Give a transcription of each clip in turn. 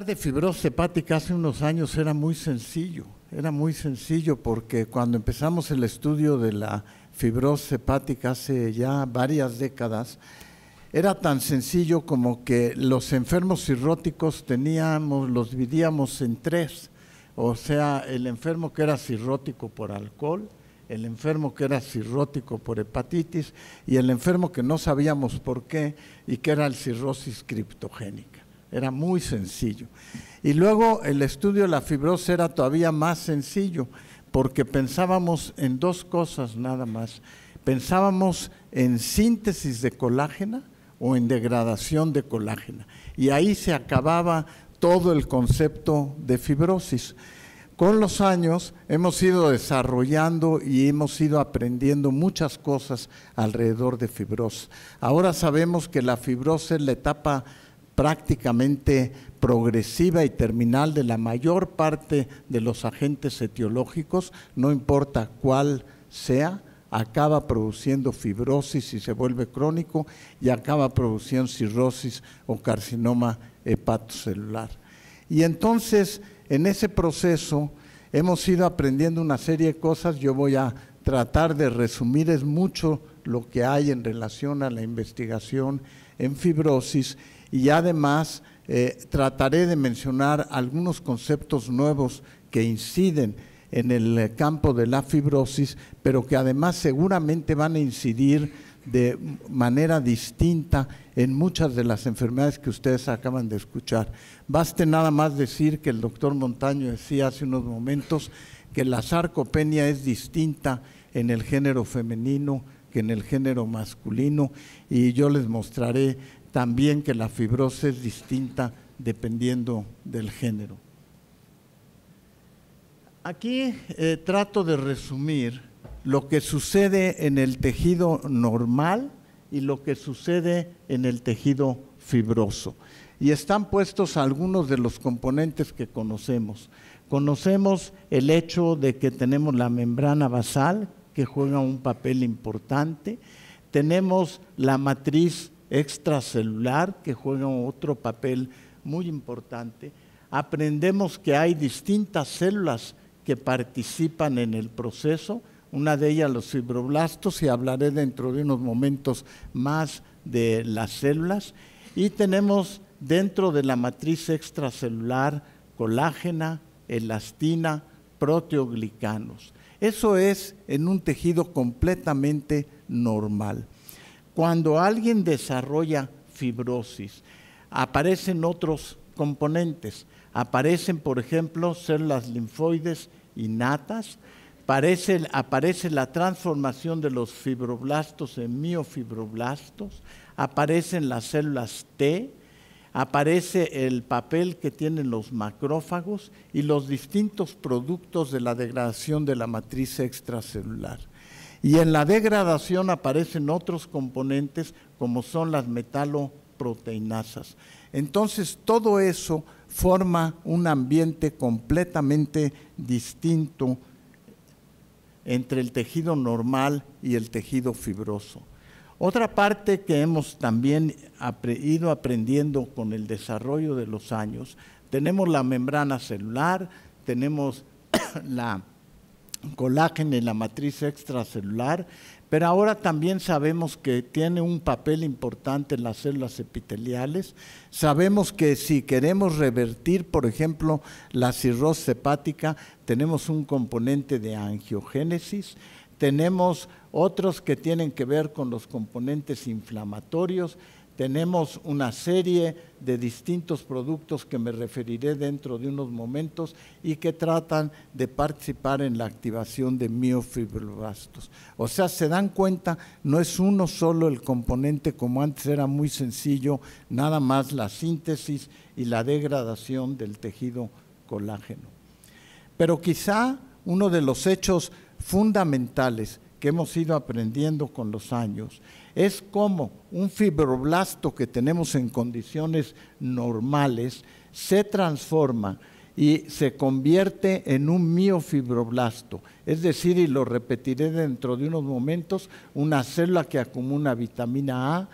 Hablar de fibrosis hepática hace unos años era muy sencillo porque cuando empezamos el estudio de la fibrosis hepática hace ya varias décadas, era tan sencillo como que los enfermos cirróticos los dividíamos en tres, o sea, el enfermo que era cirrótico por alcohol, el enfermo que era cirrótico por hepatitis y el enfermo que no sabíamos por qué y que era el cirrosis criptogénica. Era muy sencillo. Y luego el estudio de la fibrosis era todavía más sencillo porque pensábamos en dos cosas nada más. Pensábamos en síntesis de colágena o en degradación de colágena. Y ahí se acababa todo el concepto de fibrosis. Con los años hemos ido desarrollando y hemos ido aprendiendo muchas cosas alrededor de fibrosis. Ahora sabemos que la fibrosis es la etapa prácticamente progresiva y terminal de la mayor parte de los agentes etiológicos, no importa cuál sea, acaba produciendo fibrosis y se vuelve crónico y acaba produciendo cirrosis o carcinoma hepatocelular. Y entonces, en ese proceso hemos ido aprendiendo una serie de cosas. Yo voy a tratar de resumir, es mucho lo que hay en relación a la investigación en fibrosis y además trataré de mencionar algunos conceptos nuevos que inciden en el campo de la fibrosis, pero que además seguramente van a incidir de manera distinta en muchas de las enfermedades que ustedes acaban de escuchar. Baste nada más decir que el doctor Montaño decía hace unos momentos que la sarcopenia es distinta en el género femenino que en el género masculino, y yo les mostraré también que la fibrosis es distinta dependiendo del género. Aquí trato de resumir lo que sucede en el tejido normal y lo que sucede en el tejido fibroso. Y están puestos algunos de los componentes que conocemos. Conocemos el hecho de que tenemos la membrana basal, que juega un papel importante. Tenemos la matriz extracelular, que juega otro papel muy importante. Aprendemos que hay distintas células que participan en el proceso, una de ellas los fibroblastos, y hablaré dentro de unos momentos más de las células. Y tenemos dentro de la matriz extracelular colágena, elastina, proteoglicanos. Eso es en un tejido completamente normal. Cuando alguien desarrolla fibrosis, aparecen otros componentes. Aparecen, por ejemplo, células linfoides innatas, aparece la transformación de los fibroblastos en miofibroblastos, aparecen las células T, aparece el papel que tienen los macrófagos y los distintos productos de la degradación de la matriz extracelular. Y en la degradación aparecen otros componentes como son las metaloproteinasas. Entonces, todo eso forma un ambiente completamente distinto entre el tejido normal y el tejido fibroso. Otra parte que hemos también ido aprendiendo con el desarrollo de los años, tenemos la membrana celular, tenemos la colágeno y la matriz extracelular, pero ahora también sabemos que tiene un papel importante en las células epiteliales. Sabemos que si queremos revertir, por ejemplo, la cirrosis hepática, tenemos un componente de angiogénesis, tenemos otros que tienen que ver con los componentes inflamatorios, tenemos una serie de distintos productos que me referiré dentro de unos momentos y que tratan de participar en la activación de miofibroblastos. O sea, se dan cuenta, no es uno solo el componente como antes era muy sencillo, nada más la síntesis y la degradación del tejido colágeno. Pero quizá uno de los hechos fundamentales que hemos ido aprendiendo con los años es cómo un fibroblasto que tenemos en condiciones normales se transforma y se convierte en un miofibroblasto, es decir, y lo repetiré dentro de unos momentos, una célula que acumula vitamina A,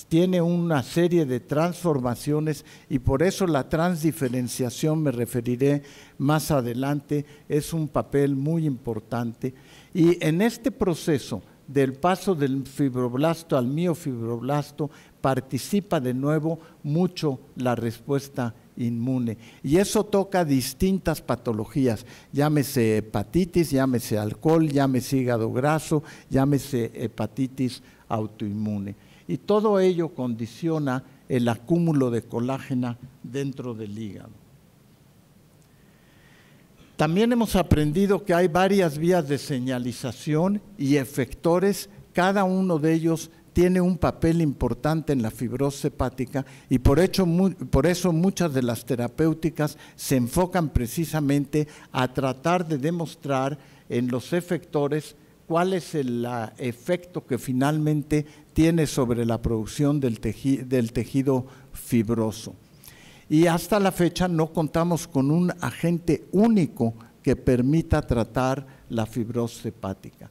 tiene una serie de transformaciones y por eso la transdiferenciación, me referiré más adelante, es un papel muy importante. Y en este proceso del paso del fibroblasto al miofibroblasto participa de nuevo mucho la respuesta inmune. Y eso toca distintas patologías, llámese hepatitis, llámese alcohol, llámese hígado graso, llámese hepatitis autoinmune. Y todo ello condiciona el acúmulo de colágeno dentro del hígado. También hemos aprendido que hay varias vías de señalización y efectores, cada uno de ellos tiene un papel importante en la fibrosis hepática y por eso muchas de las terapéuticas se enfocan precisamente a tratar de demostrar en los efectores cuál es el efecto que finalmente tiene sobre la producción del tejido fibroso. Y hasta la fecha no contamos con un agente único que permita tratar la fibrosis hepática.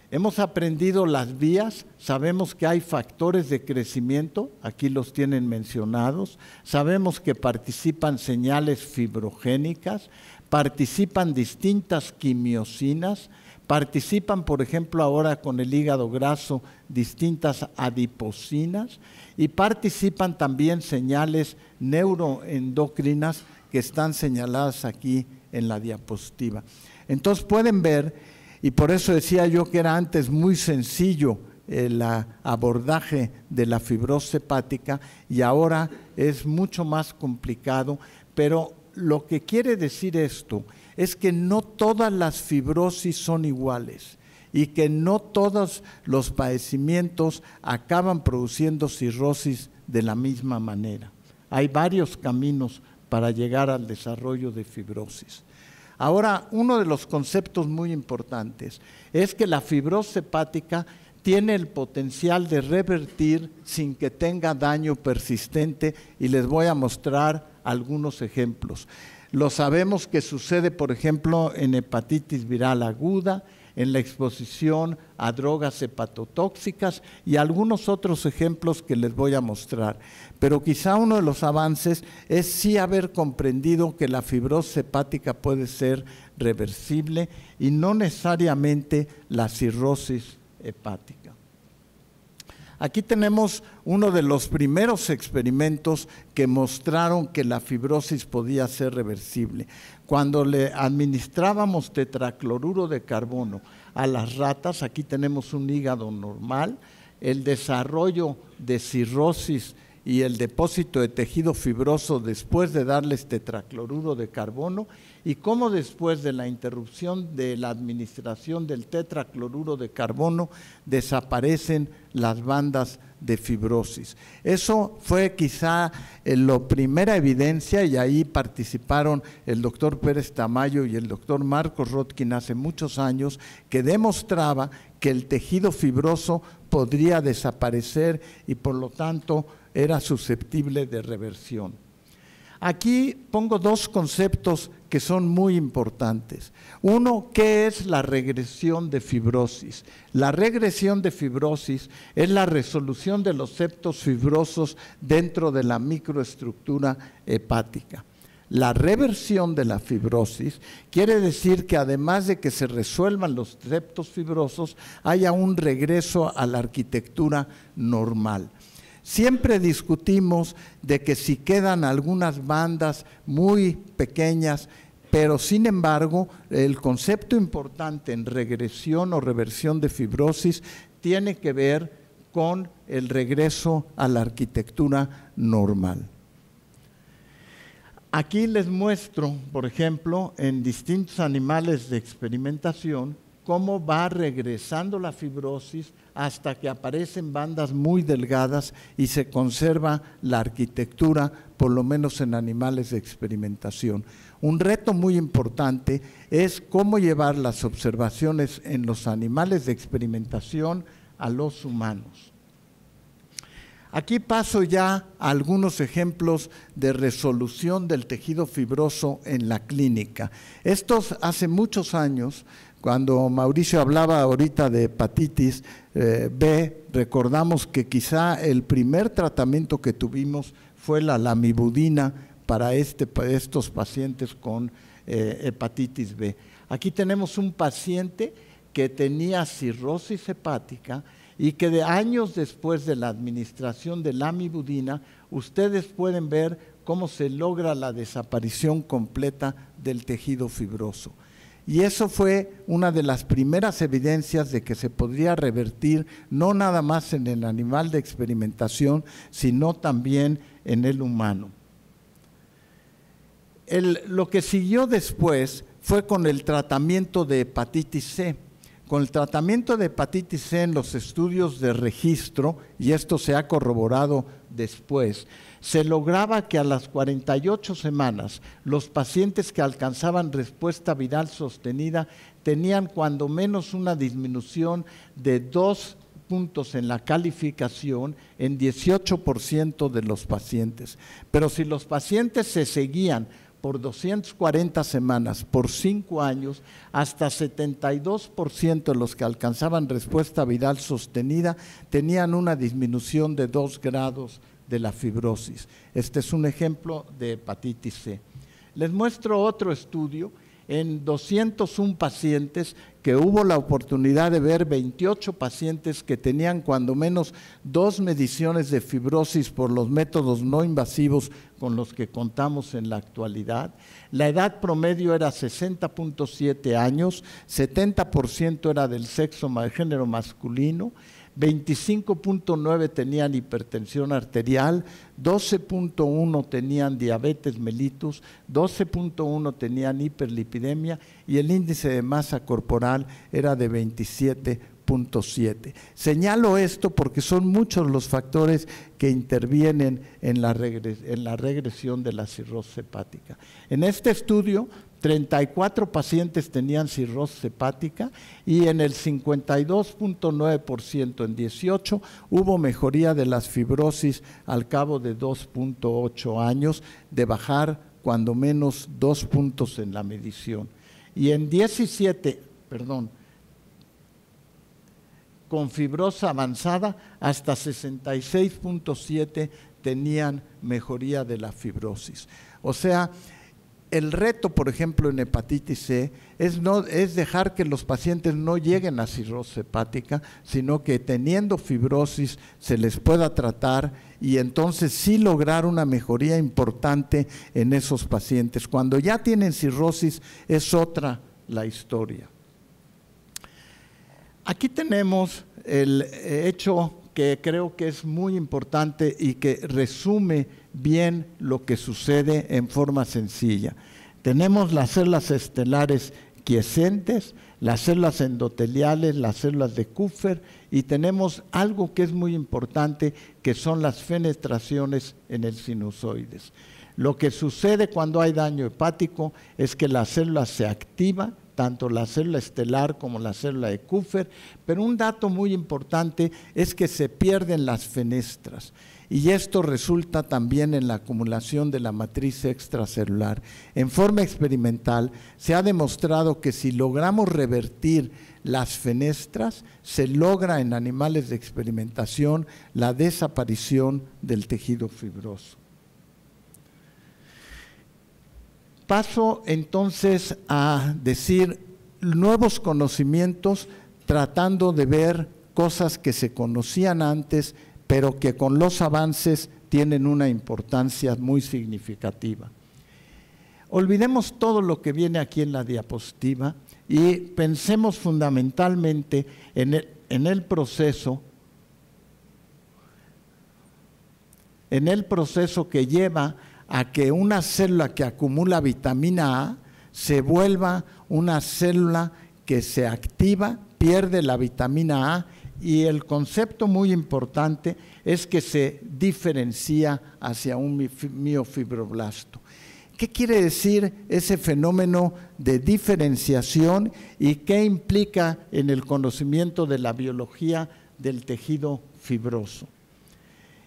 Hemos aprendido las vías, sabemos que hay factores de crecimiento, aquí los tienen mencionados, sabemos que participan señales fibrogénicas, participan distintas quimiosinas, participan, por ejemplo, ahora con el hígado graso, distintas adiposinas y participan también señales neuroendocrinas que están señaladas aquí en la diapositiva. Entonces pueden ver, y por eso decía yo que era antes muy sencillo el abordaje de la fibrosis hepática y ahora es mucho más complicado, pero lo que quiere decir esto es que no todas las fibrosis son iguales y que no todos los padecimientos acaban produciendo cirrosis de la misma manera. Hay varios caminos para llegar al desarrollo de fibrosis. Ahora, uno de los conceptos muy importantes es que la fibrosis hepática tiene el potencial de revertir sin que tenga daño persistente y les voy a mostrar algunos ejemplos. Lo sabemos que sucede, por ejemplo, en hepatitis viral aguda, en la exposición a drogas hepatotóxicas y algunos otros ejemplos que les voy a mostrar. Pero quizá uno de los avances es sí haber comprendido que la fibrosis hepática puede ser reversible y no necesariamente la cirrosis hepática. Aquí tenemos uno de los primeros experimentos que mostraron que la fibrosis podía ser reversible. Cuando le administrábamos tetracloruro de carbono a las ratas, aquí tenemos un hígado normal, el desarrollo de cirrosis y el depósito de tejido fibroso después de darles tetracloruro de carbono y cómo después de la interrupción de la administración del tetracloruro de carbono desaparecen las bandas de fibrosis. Eso fue quizá la primera evidencia y ahí participaron el doctor Pérez Tamayo y el doctor Marcos Rotkin hace muchos años que demostraba que el tejido fibroso podría desaparecer y por lo tanto era susceptible de reversión. Aquí pongo dos conceptos que son muy importantes. Uno, ¿qué es la regresión de fibrosis? La regresión de fibrosis es la resolución de los septos fibrosos dentro de la microestructura hepática. La reversión de la fibrosis quiere decir que además de que se resuelvan los septos fibrosos, haya un regreso a la arquitectura normal. Siempre discutimos de que si quedan algunas bandas muy pequeñas, pero sin embargo el concepto importante en regresión o reversión de fibrosis tiene que ver con el regreso a la arquitectura normal. Aquí les muestro, por ejemplo, en distintos animales de experimentación, cómo va regresando la fibrosis hasta que aparecen bandas muy delgadas y se conserva la arquitectura, por lo menos en animales de experimentación. Un reto muy importante es cómo llevar las observaciones en los animales de experimentación a los humanos. Aquí paso ya a algunos ejemplos de resolución del tejido fibroso en la clínica. Estos hace muchos años, cuando Mauricio hablaba ahorita de hepatitis B, recordamos que quizá el primer tratamiento que tuvimos fue la lamivudina para estos pacientes con hepatitis B. Aquí tenemos un paciente que tenía cirrosis hepática y que de años después de la administración de lamivudina, ustedes pueden ver cómo se logra la desaparición completa del tejido fibroso. Y eso fue una de las primeras evidencias de que se podría revertir no nada más en el animal de experimentación, sino también en el humano. Lo que siguió después fue con el tratamiento de hepatitis C. Con el tratamiento de hepatitis C en los estudios de registro, y esto se ha corroborado después, se lograba que a las 48 semanas los pacientes que alcanzaban respuesta viral sostenida tenían cuando menos una disminución de 2 puntos en la calificación en 18% de los pacientes. Pero si los pacientes se seguían por 240 semanas, por 5 años, hasta 72% de los que alcanzaban respuesta viral sostenida tenían una disminución de 2 grados de la fibrosis. Este es un ejemplo de hepatitis C. Les muestro otro estudio en 201 pacientes que hubo la oportunidad de ver 28 pacientes que tenían cuando menos 2 mediciones de fibrosis por los métodos no invasivos con los que contamos en la actualidad. La edad promedio era 60.7 años, 70% era del sexo género masculino, 25.9 tenían hipertensión arterial, 12.1 tenían diabetes mellitus, 12.1 tenían hiperlipidemia y el índice de masa corporal era de 27.7. Señalo esto porque son muchos los factores que intervienen en la regresión de la cirrosis hepática. En este estudio, 34 pacientes tenían cirrosis hepática y en el 52.9% en 18 hubo mejoría de las fibrosis al cabo de 2.8 años, de bajar cuando menos 2 puntos en la medición. Y en 17, con fibrosis avanzada, hasta 66.7 tenían mejoría de la fibrosis. O sea, el reto, por ejemplo, en hepatitis C es dejar que los pacientes no lleguen a cirrosis hepática, sino que teniendo fibrosis se les pueda tratar y entonces sí lograr una mejoría importante en esos pacientes. Cuando ya tienen cirrosis es otra la historia. Aquí tenemos el hecho que creo que es muy importante y que resume bien lo que sucede en forma sencilla. Tenemos las células estelares quiescentes, las células endoteliales, las células de Kupffer y tenemos algo que es muy importante que son las fenestraciones en el sinusoides. Lo que sucede cuando hay daño hepático es que la célula se activa, tanto la célula estelar como la célula de Kupffer, pero un dato muy importante es que se pierden las fenestras y esto resulta también en la acumulación de la matriz extracelular. En forma experimental se ha demostrado que si logramos revertir las fenestras, se logra en animales de experimentación la desaparición del tejido fibroso. Paso entonces a decir nuevos conocimientos tratando de ver cosas que se conocían antes, pero que con los avances tienen una importancia muy significativa. Olvidemos todo lo que viene aquí en la diapositiva y pensemos fundamentalmente en el proceso que lleva a que una célula que acumula vitamina A se vuelva una célula que se activa, pierde la vitamina A y el concepto muy importante es que se diferencia hacia un miofibroblasto. ¿Qué quiere decir ese fenómeno de diferenciación y qué implica en el conocimiento de la biología del tejido fibroso?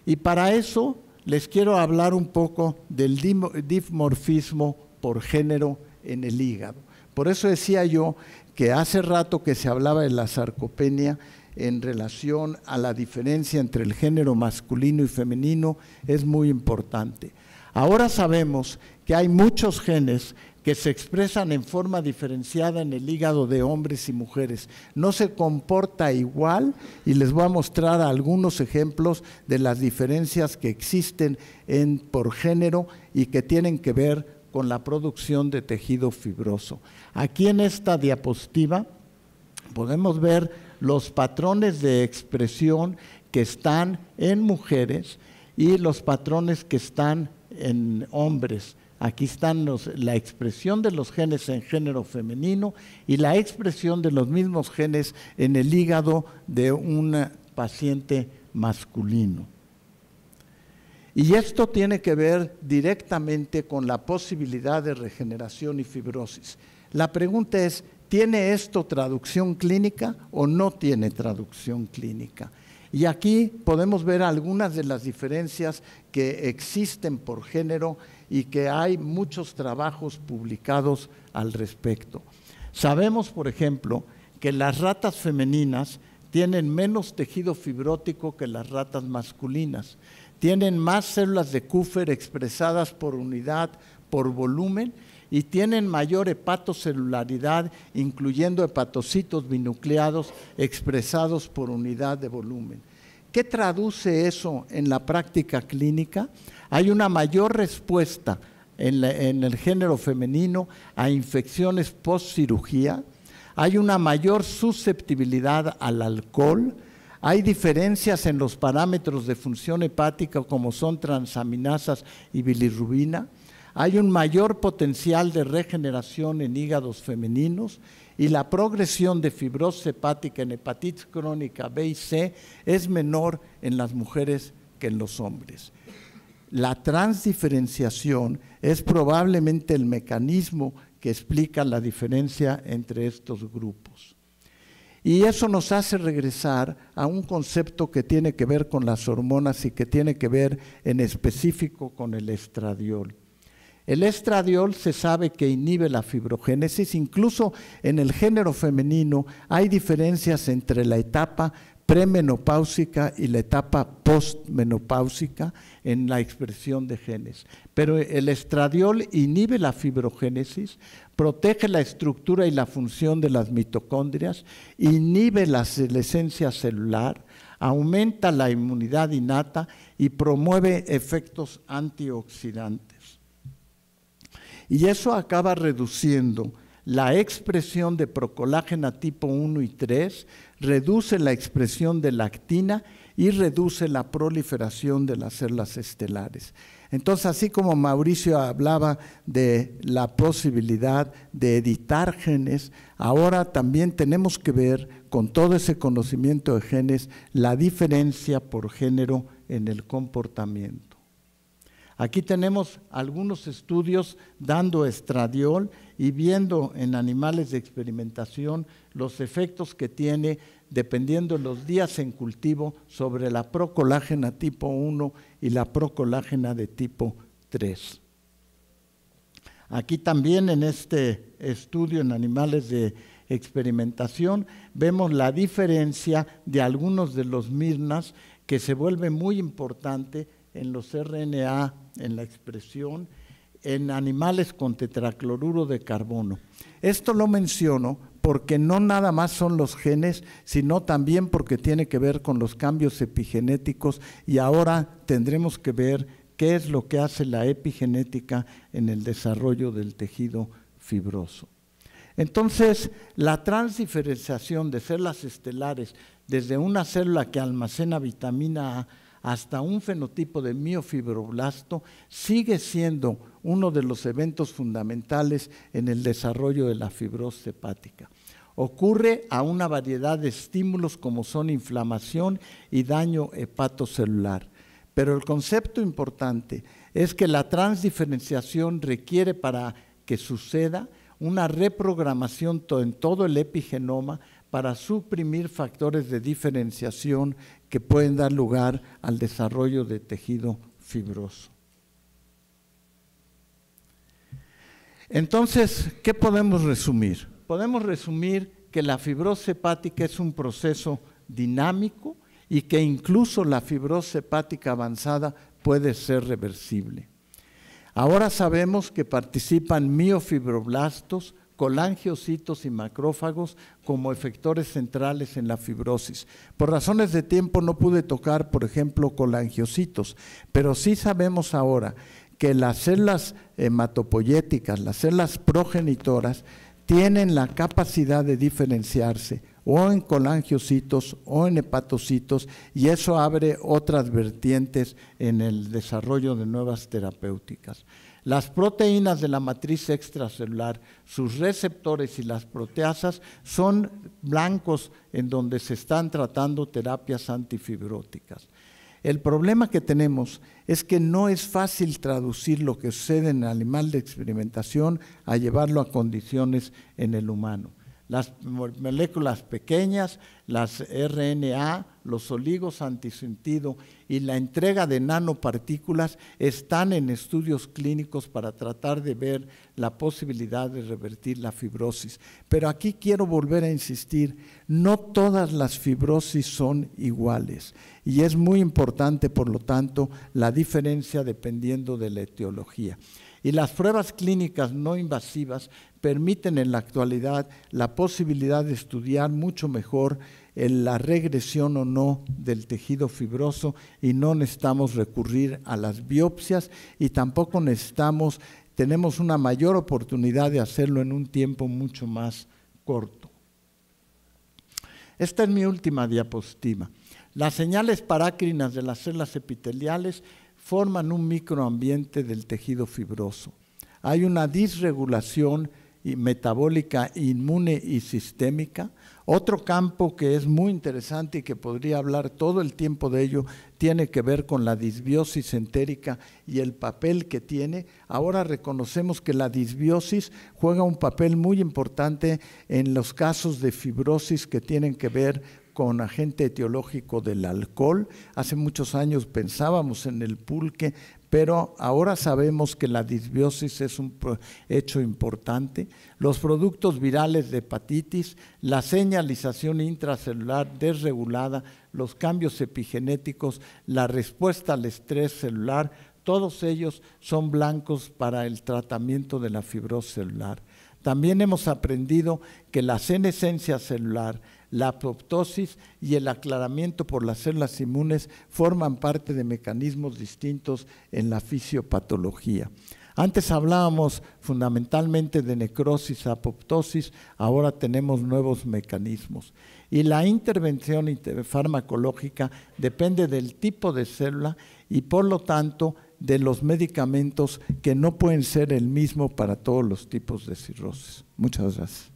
Y para eso les quiero hablar un poco del dimorfismo por género en el hígado. Por eso decía yo que hace rato que se hablaba de la sarcopenia en relación a la diferencia entre el género masculino y femenino es muy importante. Ahora sabemos que hay muchos genes que se expresan en forma diferenciada en el hígado de hombres y mujeres. No se comporta igual y les voy a mostrar algunos ejemplos de las diferencias que existen por género y que tienen que ver con la producción de tejido fibroso. Aquí en esta diapositiva podemos ver los patrones de expresión que están en mujeres y los patrones que están en hombres. Aquí están la expresión de los genes en género femenino y la expresión de los mismos genes en el hígado de un paciente masculino. Y esto tiene que ver directamente con la posibilidad de regeneración y fibrosis. La pregunta es, ¿tiene esto traducción clínica o no tiene traducción clínica? Y aquí podemos ver algunas de las diferencias que existen por género y que hay muchos trabajos publicados al respecto. Sabemos, por ejemplo, que las ratas femeninas tienen menos tejido fibrótico que las ratas masculinas. Tienen más células de Kupffer expresadas por unidad, por volumen, y tienen mayor hepatocelularidad, incluyendo hepatocitos binucleados expresados por unidad de volumen. ¿Qué traduce eso en la práctica clínica? Hay una mayor respuesta en el género femenino a infecciones post-cirugía, hay una mayor susceptibilidad al alcohol, hay diferencias en los parámetros de función hepática como son transaminasas y bilirrubina, hay un mayor potencial de regeneración en hígados femeninos y la progresión de fibrosis hepática en hepatitis crónica B y C es menor en las mujeres que en los hombres. La transdiferenciación es probablemente el mecanismo que explica la diferencia entre estos grupos. Y eso nos hace regresar a un concepto que tiene que ver con las hormonas y que tiene que ver en específico con el estradiol. El estradiol se sabe que inhibe la fibrogénesis, incluso en el género femenino hay diferencias entre la etapa premenopáusica y la etapa postmenopáusica en la expresión de genes. Pero el estradiol inhibe la fibrogénesis, protege la estructura y la función de las mitocondrias, inhibe la senescencia celular, aumenta la inmunidad innata y promueve efectos antioxidantes. Y eso acaba reduciendo la expresión de procolágena tipo 1 y 3, reduce la expresión de lactina y reduce la proliferación de las células estelares. Entonces, así como Mauricio hablaba de la posibilidad de editar genes, ahora también tenemos que ver con todo ese conocimiento de genes la diferencia por género en el comportamiento. Aquí tenemos algunos estudios dando estradiol y viendo en animales de experimentación los efectos que tiene dependiendo de los días en cultivo sobre la procolágena tipo 1 y la procolágena de tipo 3. Aquí también en este estudio en animales de experimentación vemos la diferencia de algunos de los mirnas que se vuelve muy importante en los RNA, en la expresión, en animales con tetracloruro de carbono. Esto lo menciono porque no nada más son los genes, sino también porque tiene que ver con los cambios epigenéticos y ahora tendremos que ver qué es lo que hace la epigenética en el desarrollo del tejido fibroso. Entonces, la transdiferenciación de células estelares desde una célula que almacena vitamina A hasta un fenotipo de miofibroblasto sigue siendo uno de los eventos fundamentales en el desarrollo de la fibrosis hepática. Ocurre a una variedad de estímulos como son inflamación y daño hepatocelular. Pero el concepto importante es que la transdiferenciación requiere para que suceda una reprogramación en todo el epigenoma para suprimir factores de diferenciación que pueden dar lugar al desarrollo de tejido fibroso. Entonces, ¿qué podemos resumir? Podemos resumir que la fibrosis hepática es un proceso dinámico y que incluso la fibrosis hepática avanzada puede ser reversible. Ahora sabemos que participan miofibroblastos, colangiocitos y macrófagos como efectores centrales en la fibrosis. Por razones de tiempo no pude tocar, por ejemplo, colangiocitos, pero sí sabemos ahora que las células hematopoyéticas, las células progenitoras, tienen la capacidad de diferenciarse o en colangiocitos o en hepatocitos, y eso abre otras vertientes en el desarrollo de nuevas terapéuticas. Las proteínas de la matriz extracelular, sus receptores y las proteasas son blancos en donde se están tratando terapias antifibróticas. El problema que tenemos es que no es fácil traducir lo que sucede en el animal de experimentación a llevarlo a condiciones en el humano. Las moléculas pequeñas, las RNA, los oligos antisentido y la entrega de nanopartículas están en estudios clínicos para tratar de ver la posibilidad de revertir la fibrosis. Pero aquí quiero volver a insistir, no todas las fibrosis son iguales y es muy importante, por lo tanto, la diferencia dependiendo de la etiología. Y las pruebas clínicas no invasivas permiten en la actualidad la posibilidad de estudiar mucho mejor la regresión o no del tejido fibroso, y no necesitamos recurrir a las biopsias y tampoco tenemos una mayor oportunidad de hacerlo en un tiempo mucho más corto. Esta es mi última diapositiva. Las señales parácrinas de las células epiteliales forman un microambiente del tejido fibroso. Hay una disregulación metabólica inmune y sistémica. Otro campo que es muy interesante y que podría hablar todo el tiempo de ello tiene que ver con la disbiosis entérica y el papel que tiene. Ahora reconocemos que la disbiosis juega un papel muy importante en los casos de fibrosis que tienen que ver con agente etiológico del alcohol. Hace muchos años pensábamos en el pulque, pero ahora sabemos que la disbiosis es un hecho importante. Los productos virales de hepatitis, la señalización intracelular desregulada, los cambios epigenéticos, la respuesta al estrés celular, todos ellos son blancos para el tratamiento de la fibrosis celular. También hemos aprendido que la senescencia celular, la apoptosis y el aclaramiento por las células inmunes forman parte de mecanismos distintos en la fisiopatología. Antes hablábamos fundamentalmente de necrosis, apoptosis, ahora tenemos nuevos mecanismos. Y la intervención farmacológica depende del tipo de célula y por lo tanto de los medicamentos, que no pueden ser el mismo para todos los tipos de cirrosis. Muchas gracias.